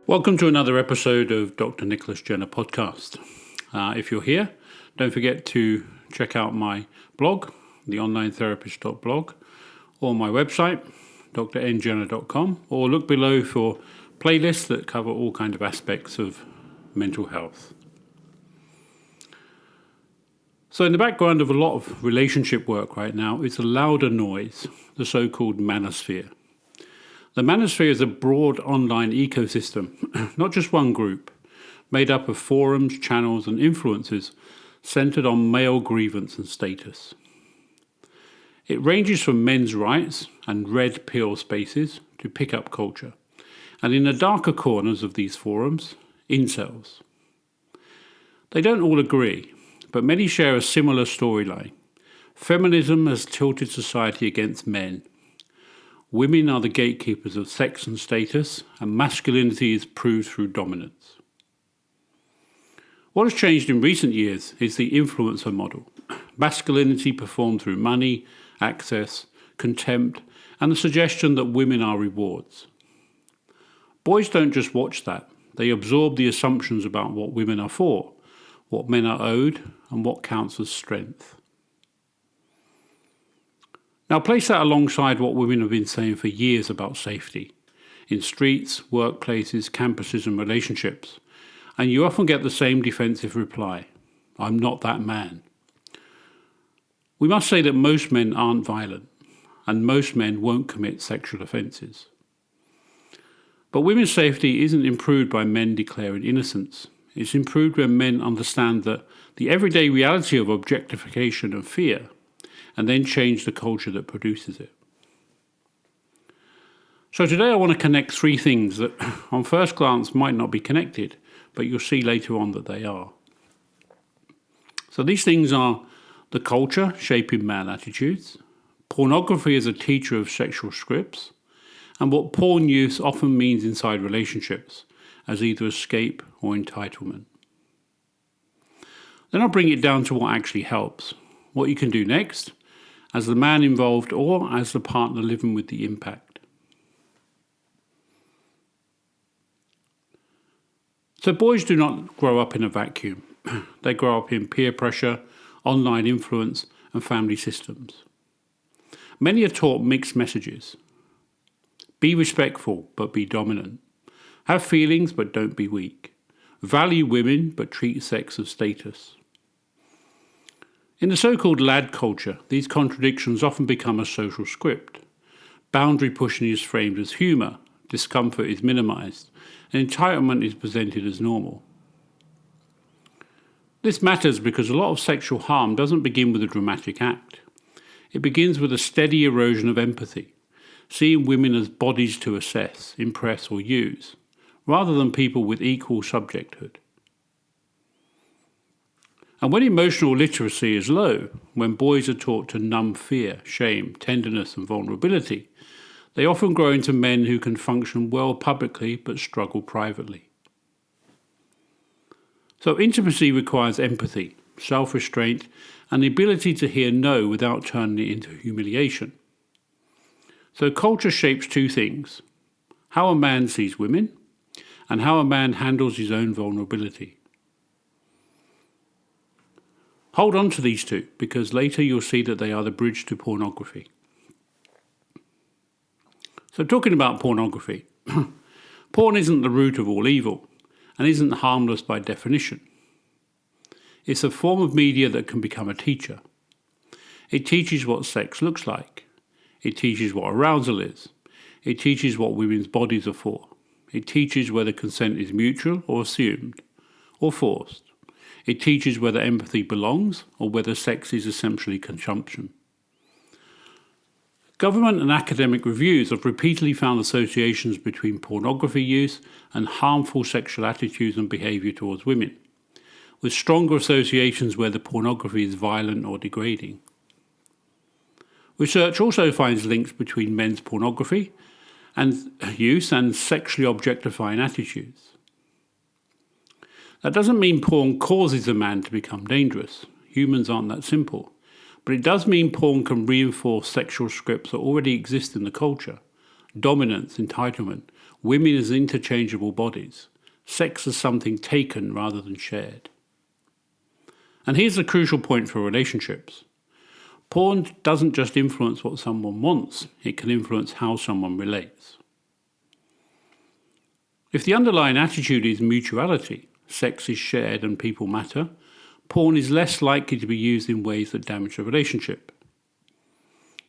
Welcome to another episode of Dr. Nicholas Jenner podcast. If you're here, don't forget to check out my blog, theonlinetherapist.blog, or my website, drnjenner.com, or look below for playlists that cover all kinds of aspects of mental health. So in the background of a lot of relationship work right now is a louder noise, the so-called Manosphere. The Manosphere is a broad online ecosystem, not just one group, made up of forums, channels and influencers centered on male grievance and status. It ranges from men's rights and red pill spaces to pickup culture, and in the darker corners of these forums, incels. They don't all agree, but many share a similar storyline. Feminism has tilted society against men. Women are the gatekeepers of sex and status, and masculinity is proved through dominance. What has changed in recent years is the influencer model. Masculinity performed through money, access, contempt, and the suggestion that women are rewards. Boys don't just watch that, they absorb the assumptions about what women are for, what men are owed, and what counts as strength. Now place that alongside what women have been saying for years about safety, in streets, workplaces, campuses and relationships, and you often get the same defensive reply, "I'm not that man." We must say that most men aren't violent, and most men won't commit sexual offences. But women's safety isn't improved by men declaring innocence. It's improved when men understand that the everyday reality of objectification and fear, and then change the culture that produces it. So today I want to connect three things that on first glance might not be connected, but you'll see later on that they are. So these things are the culture shaping male attitudes, pornography as a teacher of sexual scripts, and what porn use often means inside relationships as either escape or entitlement. Then I'll bring it down to what actually helps, what you can do next, as the man involved or as the partner living with the impact. So boys do not grow up in a vacuum. They grow up in peer pressure, online influence and family systems. Many are taught mixed messages. Be respectful but be dominant. Have feelings but don't be weak. Value women but treat sex as status. In the so-called lad culture, these contradictions often become a social script. Boundary pushing is framed as humour, discomfort is minimised, and entitlement is presented as normal. This matters because a lot of sexual harm doesn't begin with a dramatic act. It begins with a steady erosion of empathy, seeing women as bodies to assess, impress or use, rather than people with equal subjecthood. And when emotional literacy is low, when boys are taught to numb fear, shame, tenderness and vulnerability, they often grow into men who can function well publicly but struggle privately. So intimacy requires empathy, self-restraint and the ability to hear no without turning it into humiliation. So culture shapes two things: how a man sees women and how a man handles his own vulnerability. Hold on to these two, because later you'll see that they are the bridge to pornography. So talking about pornography, porn isn't the root of all evil and isn't harmless by definition. It's a form of media that can become a teacher. It teaches what sex looks like. It teaches what arousal is. It teaches what women's bodies are for. It teaches whether consent is mutual or assumed or forced. It teaches whether empathy belongs or whether sex is essentially consumption. Government and academic reviews have repeatedly found associations between pornography use and harmful sexual attitudes and behaviour towards women, with stronger associations where the pornography is violent or degrading. Research also finds links between men's pornography and use and sexually objectifying attitudes. That doesn't mean porn causes a man to become dangerous. Humans aren't that simple. But it does mean porn can reinforce sexual scripts that already exist in the culture, dominance, entitlement, women as interchangeable bodies, sex as something taken rather than shared. And here's the crucial point for relationships. Porn doesn't just influence what someone wants, it can influence how someone relates. If the underlying attitude is mutuality, sex is shared and people matter, porn is less likely to be used in ways that damage the relationship.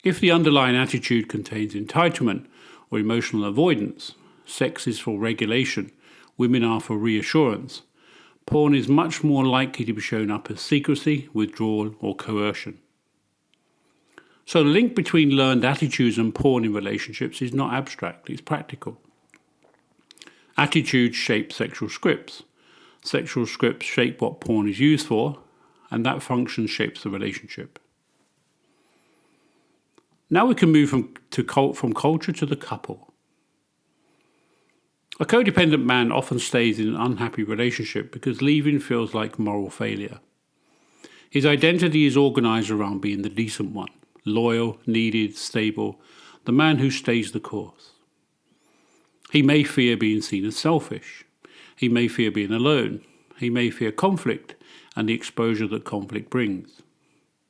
If the underlying attitude contains entitlement or emotional avoidance, sex is for regulation, women are for reassurance, porn is much more likely to be shown up as secrecy, withdrawal, or coercion. So the link between learned attitudes and porn in relationships is not abstract, it's practical. Attitudes shape sexual scripts. Sexual scripts shape what porn is used for, and that function shapes the relationship. Now we can move from culture to the couple. A codependent man often stays in an unhappy relationship because leaving feels like moral failure. His identity is organised around being the decent one, loyal, needed, stable, the man who stays the course. He may fear being seen as selfish. He may fear being alone. He may fear conflict and the exposure that conflict brings.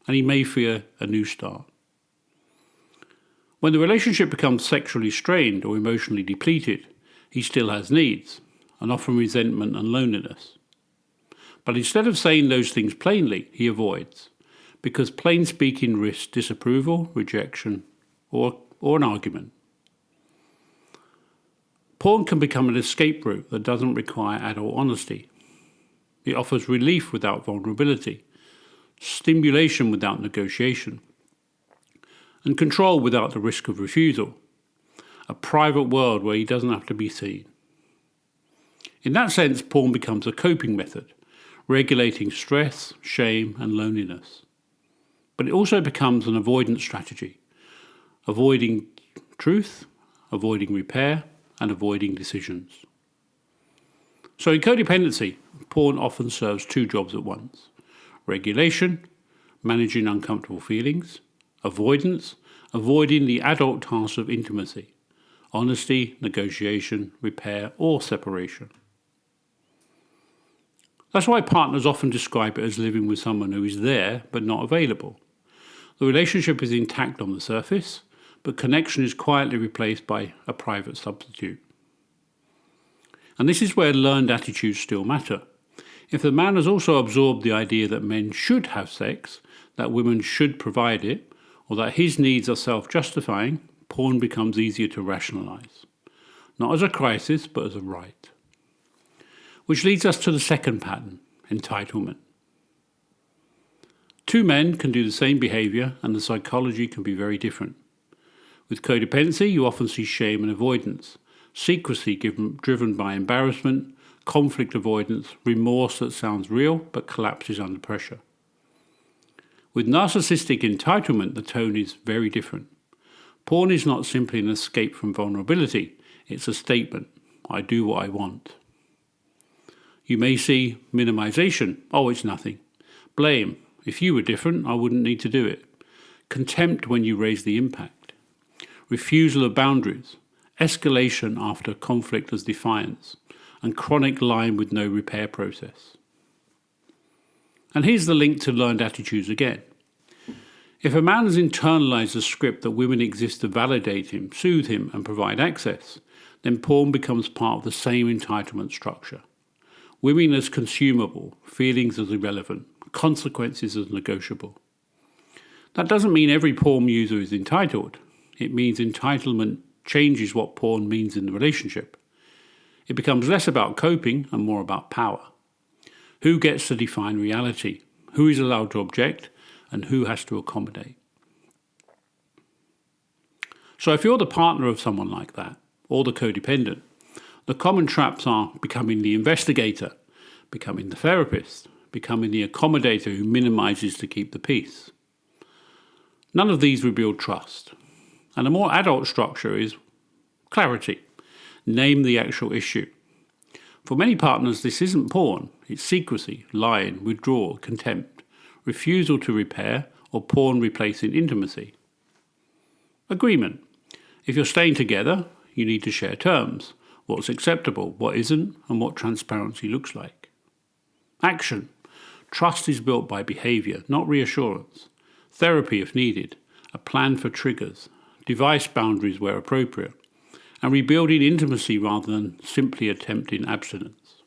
And he may fear a new start. When the relationship becomes sexually strained or emotionally depleted, he still has needs, and often resentment and loneliness. But instead of saying those things plainly, he avoids, because plain speaking risks disapproval, rejection, or an argument. Porn can become an escape route that doesn't require adult honesty. It offers relief without vulnerability, stimulation without negotiation, and control without the risk of refusal. A private world where he doesn't have to be seen. In that sense, porn becomes a coping method, regulating stress, shame, and loneliness. But it also becomes an avoidance strategy, avoiding truth, avoiding repair, and avoiding decisions. So in codependency, porn often serves two jobs at once. Regulation, managing uncomfortable feelings. Avoidance, avoiding the adult tasks of intimacy. Honesty, negotiation, repair, or separation. That's why partners often describe it as living with someone who is there but not available. The relationship is intact on the surface, but connection is quietly replaced by a private substitute. And this is where learned attitudes still matter. If the man has also absorbed the idea that men should have sex, that women should provide it, or that his needs are self-justifying, porn becomes easier to rationalise. Not as a crisis, but as a right. Which leads us to the second pattern, entitlement. Two men can do the same behaviour and the psychology can be very different. With codependency, you often see shame and avoidance, secrecy driven by embarrassment, conflict avoidance, remorse that sounds real but collapses under pressure. With narcissistic entitlement, the tone is very different. Porn is not simply an escape from vulnerability, it's a statement. I do what I want. You may see minimization. Oh, it's nothing. Blame. If you were different, I wouldn't need to do it. Contempt when you raise the impact. Refusal of boundaries. Escalation after conflict as defiance. And chronic lying with no repair process. And here's the link to learned attitudes again. If a man has internalized the script that women exist to validate him, soothe him, and provide access, then porn becomes part of the same entitlement structure. Women as consumable, feelings as irrelevant, consequences as negotiable. That doesn't mean every porn user is entitled. It means entitlement changes what porn means in the relationship. It becomes less about coping and more about power. Who gets to define reality? Who is allowed to object? And who has to accommodate? So if you're the partner of someone like that, or the codependent, the common traps are becoming the investigator, becoming the therapist, becoming the accommodator who minimizes to keep the peace. None of these rebuild trust. And a more adult structure is clarity. Name the actual issue. For many partners, this isn't porn. It's secrecy, lying, withdrawal, contempt, refusal to repair, or porn replacing intimacy. Agreement. If you're staying together, you need to share terms, what's acceptable, what isn't, and what transparency looks like. Action. Trust is built by behaviour, not reassurance. Therapy if needed, a plan for triggers, device boundaries where appropriate, and rebuilding intimacy rather than simply attempting abstinence.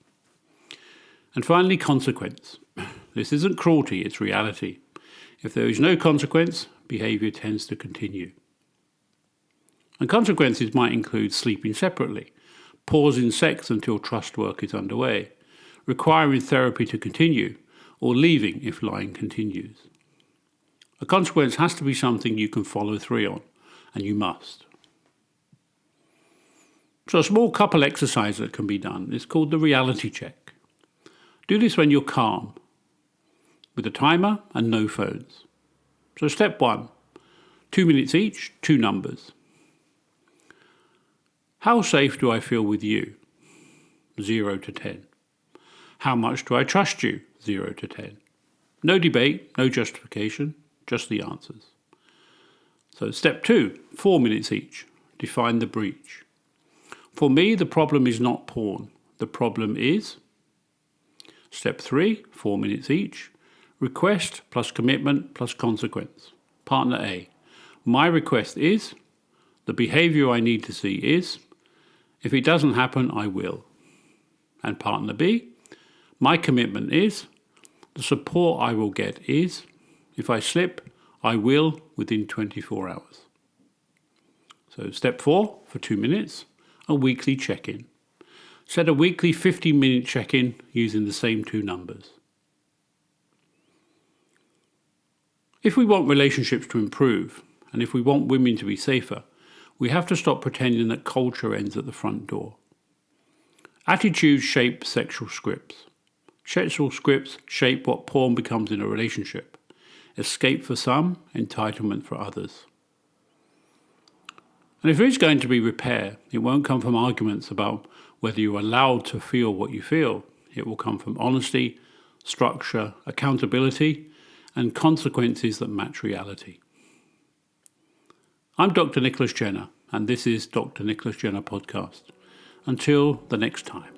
And finally, consequence. This isn't cruelty, it's reality. If there is no consequence, behaviour tends to continue. And consequences might include sleeping separately, pausing sex until trust work is underway, requiring therapy to continue, or leaving if lying continues. A consequence has to be something you can follow through on, and you must. So a small couple exercise that can be done is called the reality check. Do this when you're calm, with a timer and no phones. So step 1, 2 minutes each, 2 numbers. How safe do I feel with you? 0 to 10. How much do I trust you? 0 to 10. No debate, no justification, just the answers. So step 2, 4 minutes each. Define the breach. For me, the problem is not porn. The problem is... Step 3, 4 minutes each. Request plus commitment plus consequence. Partner A. My request is... The behaviour I need to see is... If it doesn't happen, I will. And partner B. My commitment is... The support I will get is... If I slip, I will within 24 hours. So step 4, for 2 minutes, a weekly check-in. Set a weekly 15-minute check-in using the same 2 numbers. If we want relationships to improve, and if we want women to be safer, we have to stop pretending that culture ends at the front door. Attitudes shape sexual scripts. Sexual scripts shape what porn becomes in a relationship. Escape for some, entitlement for others. And if there is going to be repair, it won't come from arguments about whether you're allowed to feel what you feel. It will come from honesty, structure, accountability, and consequences that match reality. I'm Dr. Nicholas Jenner, and this is Dr. Nicholas Jenner Podcast. Until the next time.